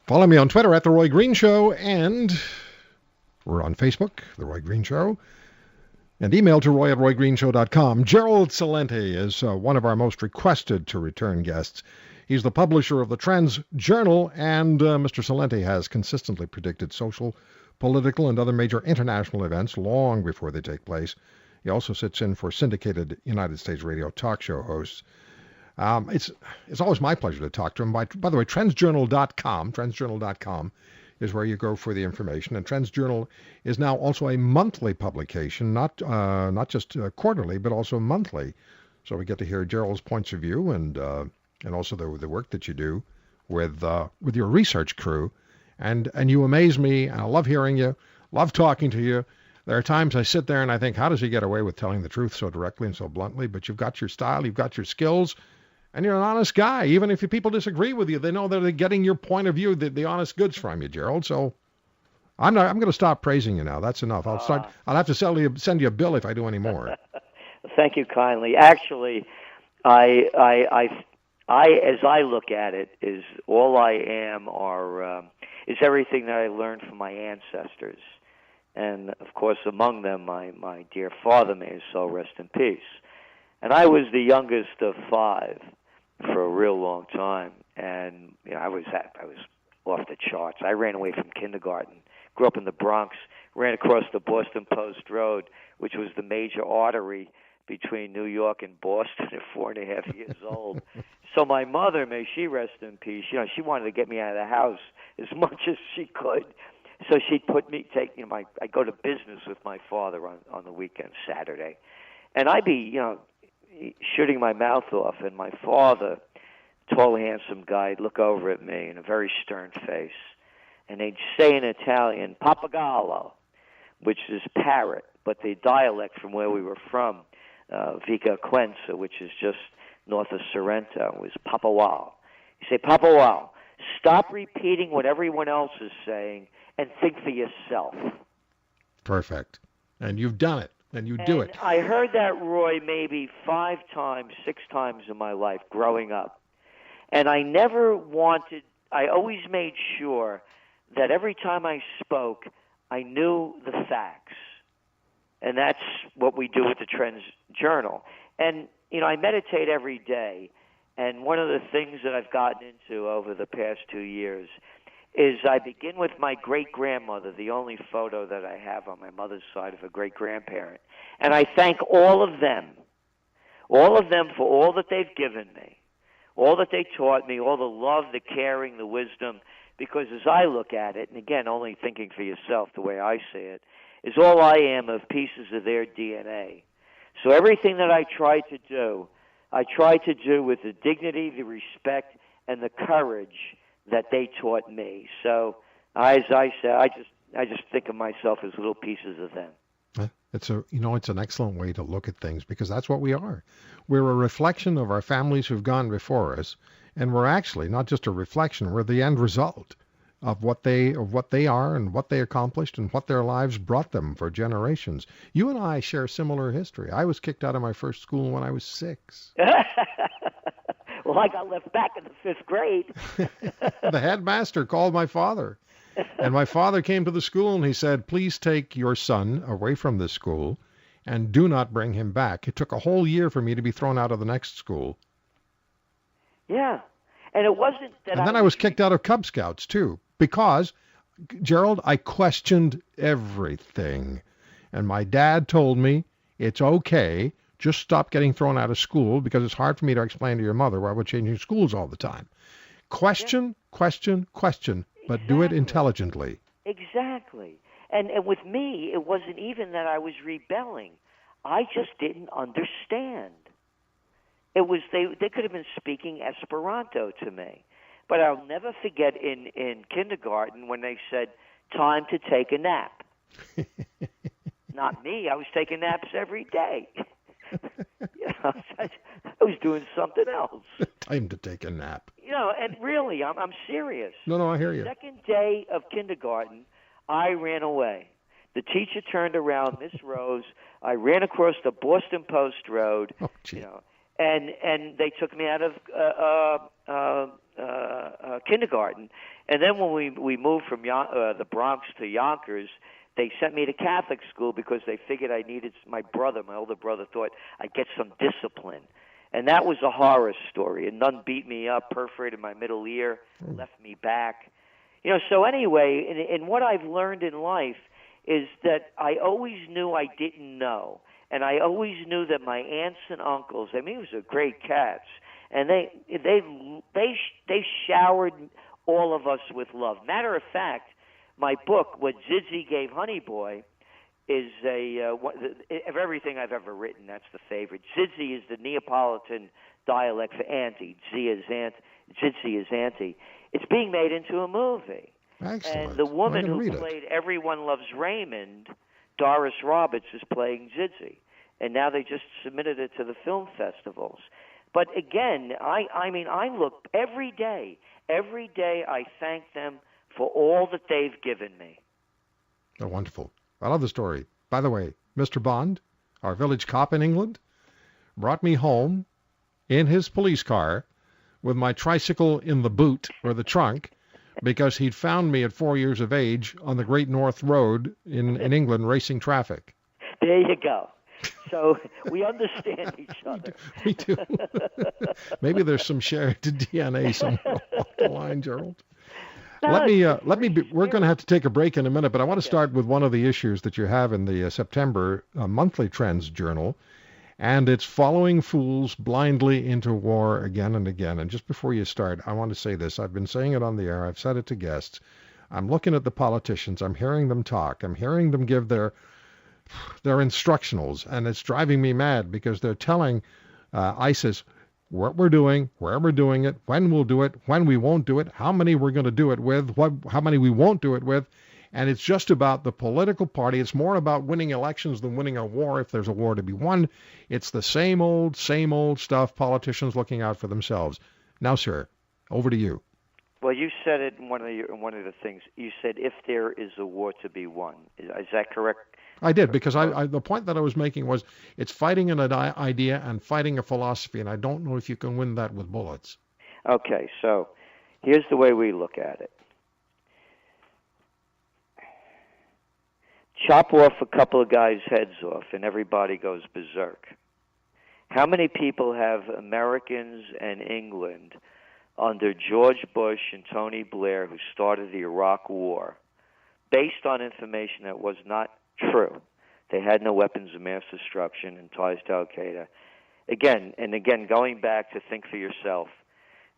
Follow me on Twitter at The Roy Green Show, and we're on Facebook, The Roy Green Show, and email to roy@roygreenshow.com. Gerald Celente is one of our most requested to return guests. He's the publisher of the TrendsJournal, and Mr. Celente has consistently predicted social, political, and other major international events long before they take place. He also sits in for syndicated United States radio talk show hosts. It's always my pleasure to talk to him. By the way, TrendsJournal.com is where you go for the information. And TrendsJournal is now also a monthly publication, not just quarterly, but also monthly. So we get to hear Gerald's points of view and also the work that you do with your research crew. And you amaze me, and I love hearing you, love talking to you. There are times I sit there and I think, how does he get away with telling the truth so directly and so bluntly? But you've got your style, you've got your skills, and you're an honest guy. Even if people disagree with you, they know that they're getting your point of view, the honest goods from you, Gerald. So I'm going to stop praising you now. That's enough. I'll have to send you a bill if I do any more. Thank you kindly. Actually, I as I look at it, is all I am is everything that I learned from my ancestors. And, of course, among them, my dear father, may his soul rest in peace. And I was the youngest of 5 for a real long time. And I was off the charts. I ran away from kindergarten, grew up in the Bronx, ran across the Boston Post Road, which was the major artery between New York and Boston at 4.5 years old. So my mother, may she rest in peace, she wanted to get me out of the house as much as she could. So she'd put me, I go to business with my father on the weekend, Saturday. And I'd be, shooting my mouth off, and my father, tall, handsome guy, would look over at me in a very stern face. And they'd say in Italian, Papagallo, which is parrot, but the dialect from where we were from, Vica Quenza, which is just north of Sorrento, was Papa Wow. You say, Papa Wow, stop repeating what everyone else is saying and think for yourself. Perfect. And you've done it, and you do it. I heard that, Roy, maybe 5 times, 6 times in my life growing up. And I always made sure that every time I spoke, I knew the facts. And that's what we do with the TrendsJournal. And, I meditate every day. And one of the things that I've gotten into over the past 2 years is I begin with my great-grandmother, the only photo that I have on my mother's side of a great-grandparent. And I thank all of them for all that they've given me, all that they taught me, all the love, the caring, the wisdom, because as I look at it, and again, only thinking for yourself the way I see it, is all I am of pieces of their DNA. So everything that I try to do with the dignity, the respect, and the courage that they taught me. So, as I say, I just think of myself as little pieces of them. It's an excellent way to look at things, because that's what we are. We're a reflection of our families who've gone before us, and we're actually not just a reflection, we're the end result of what they are and what they accomplished and what their lives brought them for generations. You and I share similar history. I was kicked out of my first school when I was 6. Well, I got left back in the 5th grade. The headmaster called my father. And my father came to the school and he said, please take your son away from this school and do not bring him back. It took a whole year for me to be thrown out of the next school. Yeah. And it wasn't that And then I was kicked out of Cub Scouts, too, because, Gerald, I questioned everything. And my dad told me, it's okay, just stop getting thrown out of school, because it's hard for me to explain to your mother why we're changing schools all the time. Question, but do it intelligently. Exactly. And with me, it wasn't even that I was rebelling. I just didn't understand. It was they could have been speaking Esperanto to me. But I'll never forget in kindergarten when they said, time to take a nap. Not me. I was taking naps every day. I was doing something else. Time to take a nap. And really, I'm serious. No, I hear you. The second day of kindergarten, I ran away. The teacher turned around, Miss Rose. I ran across the Boston Post Road. Oh, gee. And they took me out of kindergarten. And then when we moved from the Bronx to Yonkers, they sent me to Catholic school because they figured I needed my older brother thought I'd get some discipline. And that was a horror story. A nun beat me up, perforated my middle ear, left me back. So anyway, in what I've learned in life is that I always knew I didn't know. And I always knew that my aunts and uncles, I mean, it was great cats, and they showered all of us with love. Matter of fact, my book, What Zidzi Gave Honey Boy, is of everything I've ever written, that's the favorite. Zidzi is the Neapolitan dialect for auntie. Zidzi is auntie. It's being made into a movie. Excellent. And the woman who played Everyone Loves Raymond, Doris Roberts, is playing Zidzi. And now they just submitted it to the film festivals. But again, I look every day I thank them for all that they've given me. Oh, wonderful. I love the story. By the way, Mr. Bond, our village cop in England, brought me home in his police car with my tricycle in the boot or the trunk because he'd found me at 4 years of age on the Great North Road in England racing traffic. There you go. So we understand each other. We do. Maybe there's some shared DNA somewhere along the line, Gerald. We're going to have to take a break in a minute, but I want to start with one of the issues that you have in the September monthly Trends Journal, and it's following fools blindly into war again and again. And just before you start, I want to say this. I've been saying it on the air. I've said it to guests. I'm looking at the politicians. I'm hearing them talk. I'm hearing them give their instructionals, and it's driving me mad because they're telling ISIS what we're doing, where we're doing it, when we'll do it, when we won't do it, how many we're going to do it with, how many we won't do it with. And it's just about the political party. It's more about winning elections than winning a war if there's a war to be won. It's the same old stuff, politicians looking out for themselves. Now, sir, over to you. Well, you said it in one of the things. You said if there is a war to be won. Is that correct? I did, because the point that I was making was it's fighting an idea and fighting a philosophy, and I don't know if you can win that with bullets. Okay, so here's the way we look at it. Chop off a couple of guys' heads off, and everybody goes berserk. How many people have Americans and England under George Bush and Tony Blair, who started the Iraq War, based on information that was not true? They had no weapons of mass destruction and ties to Al-Qaeda. Again, going back to think for yourself.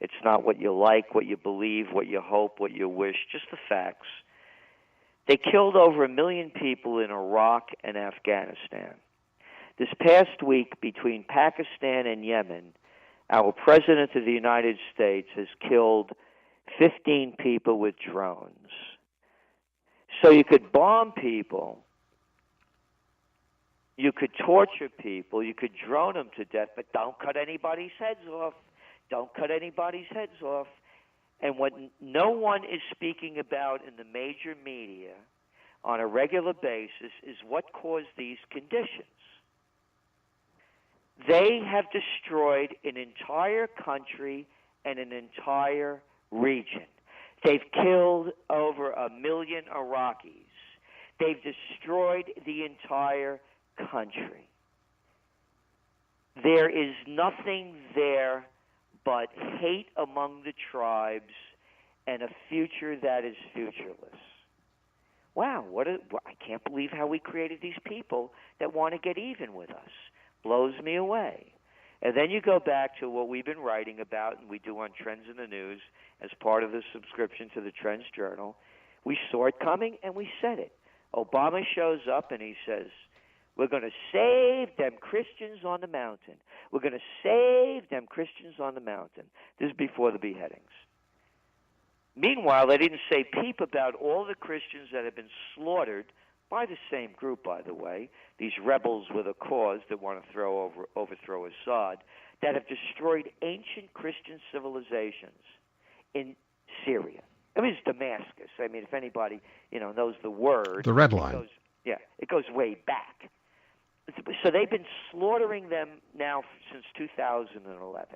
It's not what you like, what you believe, what you hope, what you wish, just the facts. They killed over 1 million people in Iraq and Afghanistan. This past week, between Pakistan and Yemen, our President of the United States has killed 15 people with drones. So you could bomb people, you could torture people, you could drone them to death, but don't cut anybody's heads off. Don't cut anybody's heads off. And what no one is speaking about in the major media on a regular basis is what caused these conditions. They have destroyed an entire country and an entire region. They've killed over 1 million Iraqis. They've destroyed the entire country. There is nothing there but hate among the tribes and a future that is futureless. Wow, I can't believe how we created these people that want to get even with us. Blows me away. And then you go back to what we've been writing about, and we do on Trends in the News as part of the subscription to the Trends Journal. We saw it coming, and we said it. Obama shows up, and he says, we're going to save them Christians on the mountain. We're going to save them Christians on the mountain. This is before the beheadings. Meanwhile, they didn't say peep about all the Christians that have been slaughtered by the same group, by the way, these rebels with a cause that want to overthrow Assad, that have destroyed ancient Christian civilizations in Syria. I mean, it's Damascus. I mean, if anybody knows the word. The red line. It goes way back. So they've been slaughtering them now since 2011.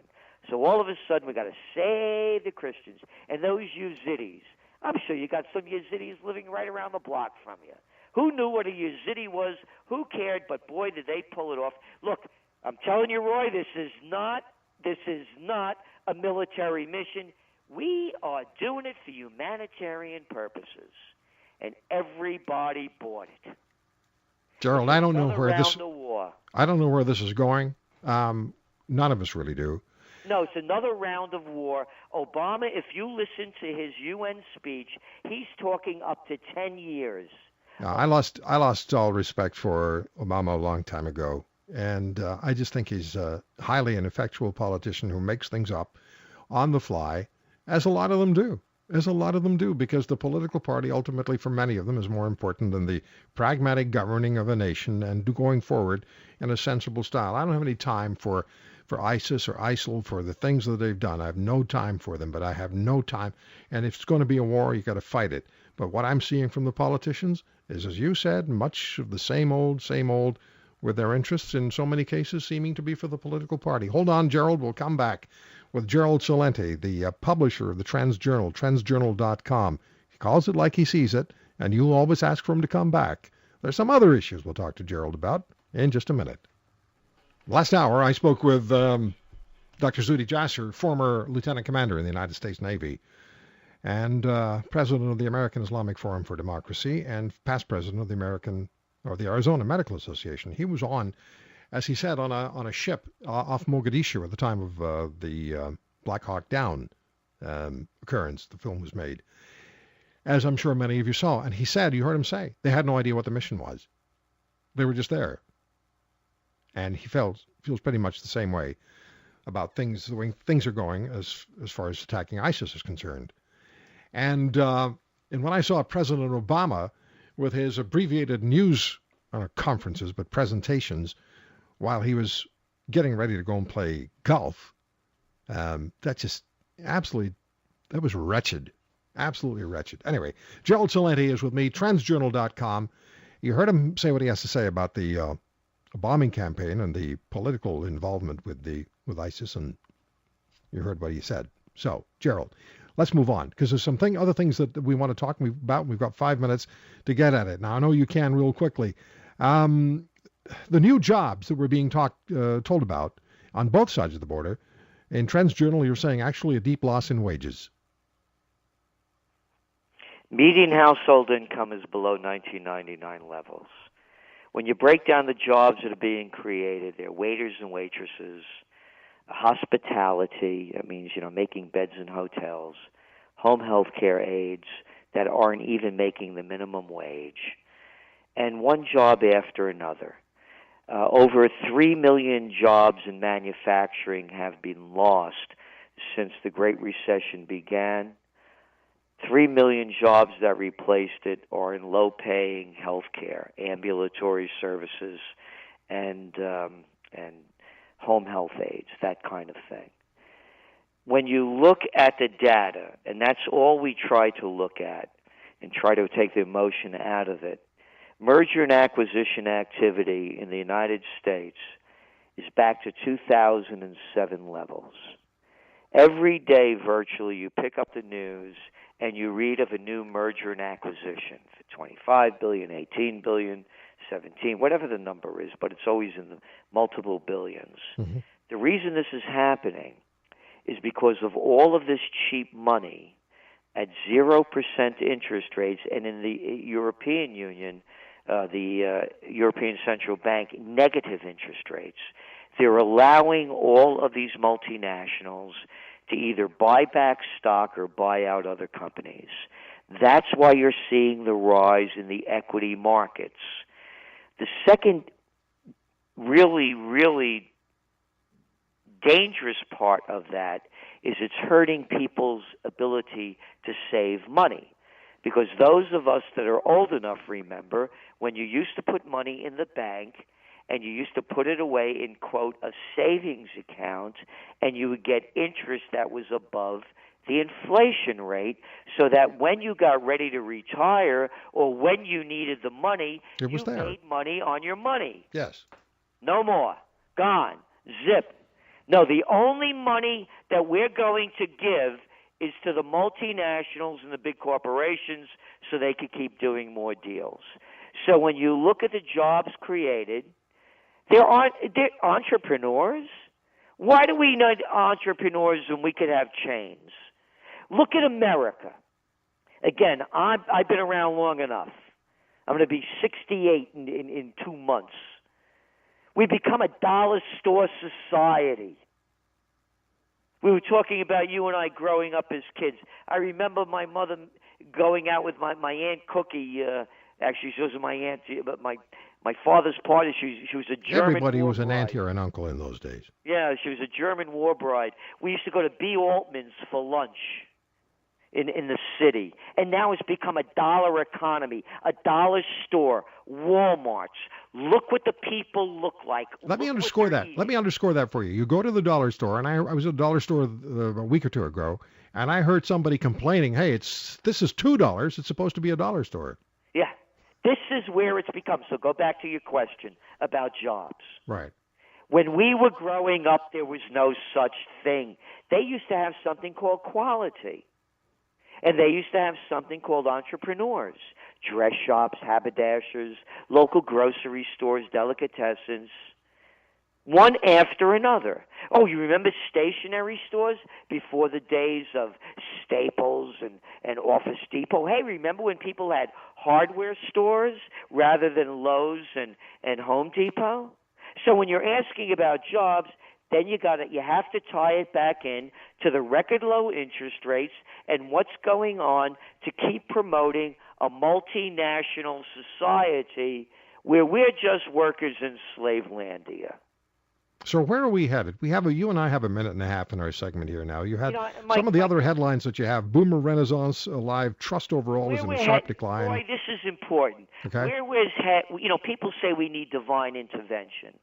So all of a sudden, we got to save the Christians. And those Yazidis, I'm sure you got some Yazidis living right around the block from you. Who knew what a Yazidi was? Who cared? But boy, did they pull it off. Look, I'm telling you, Roy, this is not a military mission. We are doing it for humanitarian purposes, and everybody bought it. Gerald, I don't know where this is going. None of us really do. No, it's another round of war. Obama, if you listen to his UN speech, he's talking up to 10 years. I lost all respect for Obama a long time ago, and I just think he's a highly ineffectual politician who makes things up on the fly, as a lot of them do. Because the political party, ultimately, for many of them, is more important than the pragmatic governing of a nation and going forward in a sensible style. I don't have any time for ISIS or ISIL, for the things that they've done. I have no time for them, but I have no time. And if it's going to be a war, you got to fight it. But what I'm seeing from the politicians is, as you said, much of the same old, with their interests in so many cases seeming to be for the political party. Hold on, Gerald. We'll come back with Gerald Celente, the publisher of the Trends Journal, TrendsJournal.com. He calls it like he sees it, and you'll always ask for him to come back. There's some other issues we'll talk to Gerald about in just a minute. Last hour, I spoke with Dr. Zuhdi Jasser, former lieutenant commander in the United States Navy, and president of the American Islamic Forum for Democracy, and past president of the Arizona Medical Association. He was on, as he said, on a ship off Mogadishu at the time of the Black Hawk Down occurrence. The film was made, as I'm sure many of you saw. And he said, you heard him say, they had no idea what the mission was. They were just there. And he feels pretty much the same way about things, the way things are going as far as attacking ISIS is concerned. And when I saw President Obama with his abbreviated news conferences, but presentations, while he was getting ready to go and play golf, that was wretched. Absolutely wretched. Anyway, Gerald Celente is with me, TrendsJournal.com. You heard him say what he has to say about the bombing campaign and the political involvement with ISIS, and you heard what he said. So, Gerald, let's move on, because there's other things that we want to talk about. We've got 5 minutes to get at it. Now, I know you can real quickly. The new jobs that we're being told about on both sides of the border, in Trends Journal, you're saying actually a deep loss in wages. Median household income is below 1999 levels. When you break down the jobs that are being created, they're waiters and waitresses, hospitality, that means, making beds in hotels, home health care aides that aren't even making the minimum wage, and one job after another. Over 3 million jobs in manufacturing have been lost since the Great Recession began. 3 million jobs that replaced it are in low-paying health care, ambulatory services, and home health aides, that kind of thing. When you look at the data, and that's all we try to look at and try to take the emotion out of it, merger and acquisition activity in the United States is back to 2007 levels. Every day, virtually, you pick up the news and you read of a new merger and acquisition for $25 billion, $18 billion, 17, whatever the number is, but it's always in the multiple billions. Mm-hmm. The reason this is happening is because of all of this cheap money at 0% interest rates, and in the European Union, the European Central Bank, negative interest rates. They're allowing all of these multinationals to either buy back stock or buy out other companies. That's why you're seeing the rise in the equity markets. The second really, really dangerous part of that is it's hurting people's ability to save money. Because those of us that are old enough remember when you used to put money in the bank and you used to put it away in, quote, a savings account, and you would get interest that was above the inflation rate, so that when you got ready to retire or when you needed the money, you made money on your money. Yes. No more. Gone. Zip. No, the only money that we're going to give is to the multinationals and the big corporations so they could keep doing more deals. So when you look at the jobs created, they're entrepreneurs. Why do we need entrepreneurs when we could have chains? Look at America. Again, I've been around long enough. I'm going to be 68 in 2 months. We become a dollar store society. We were talking about you and I growing up as kids. I remember my mother going out with my Aunt Cookie. Actually, she wasn't my aunt, but my father's party. She was a German. Everybody was an bride. aunt or an uncle in those days. Yeah, she was a German war bride. We used to go to B. Altman's for lunch in the city. And now it's become a dollar economy, a dollar store, Walmarts. Look what the people look like. Let me underscore that. Let me underscore that for you. You go to the dollar store, and I was at a dollar store a week or two ago, and I heard somebody complaining, hey, this is $2. It's supposed to be a dollar store. Yeah. This is where it's become. So go back to your question about jobs. Right. When we were growing up, there was no such thing. They used to have something called quality. And they used to have something called entrepreneurs, dress shops, haberdashers, local grocery stores, delicatessens, one after another. Oh, you remember stationery stores before the days of Staples and Office Depot? Hey, remember when people had hardware stores rather than Lowe's and Home Depot? So when you're asking about jobs, then you have to tie it back in to the record low interest rates and what's going on to keep promoting a multinational society where we're just workers in slave landia. So where are we headed? You and I have a minute and a half in our segment here now. You had some of the other headlines that you have: Boomer Renaissance alive, trust overall is in a sharp decline. Boy, this is important. Okay. People say we need divine intervention.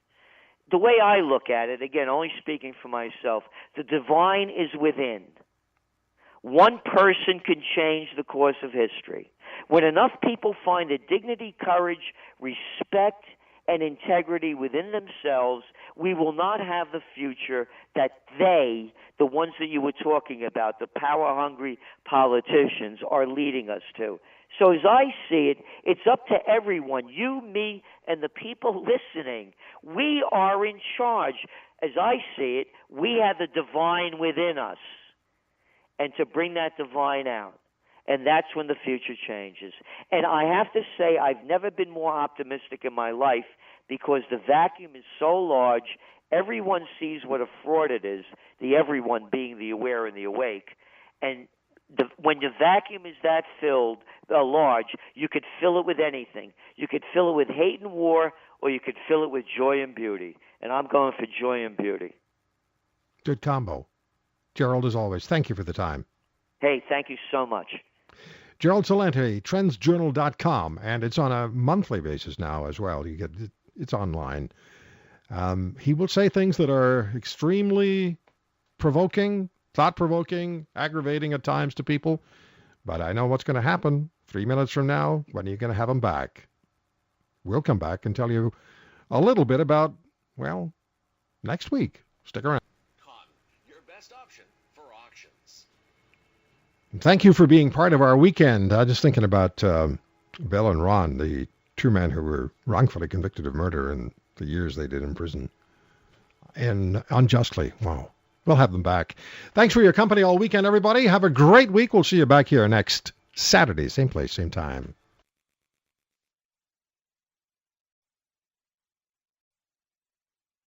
The way I look at it, again, only speaking for myself, the divine is within. One person can change the course of history. When enough people find the dignity, courage, respect, and integrity within themselves, we will not have the future that the ones that you were talking about, the power-hungry politicians, are leading us to. So as I see it, it's up to everyone, you, me, and the people listening. We are in charge. As I see it, we have the divine within us, and to bring that divine out. And that's when the future changes. And I have to say, I've never been more optimistic in my life because the vacuum is so large, everyone sees what a fraud it is, the everyone being the aware and the awake. And when the vacuum is that large, you could fill it with anything. You could fill it with hate and war, or you could fill it with joy and beauty. And I'm going for joy and beauty. Good combo. Gerald, as always, thank you for the time. Hey, thank you so much. Gerald Celente, TrendsJournal.com, and it's on a monthly basis now as well. It's online. He will say things that are extremely provoking, thought-provoking, aggravating at times to people, but I know what's going to happen 3 minutes from now. When are you going to have him back? We'll come back and tell you a little bit about, well, next week. Stick around. Your best option for auctions. Thank you for being part of our weekend. Just thinking about Bill and Ron, the two men who were wrongfully convicted of murder in the years they did in prison. And unjustly. Wow. We'll have them back. Thanks for your company all weekend, everybody. Have a great week. We'll see you back here next Saturday, same place, same time.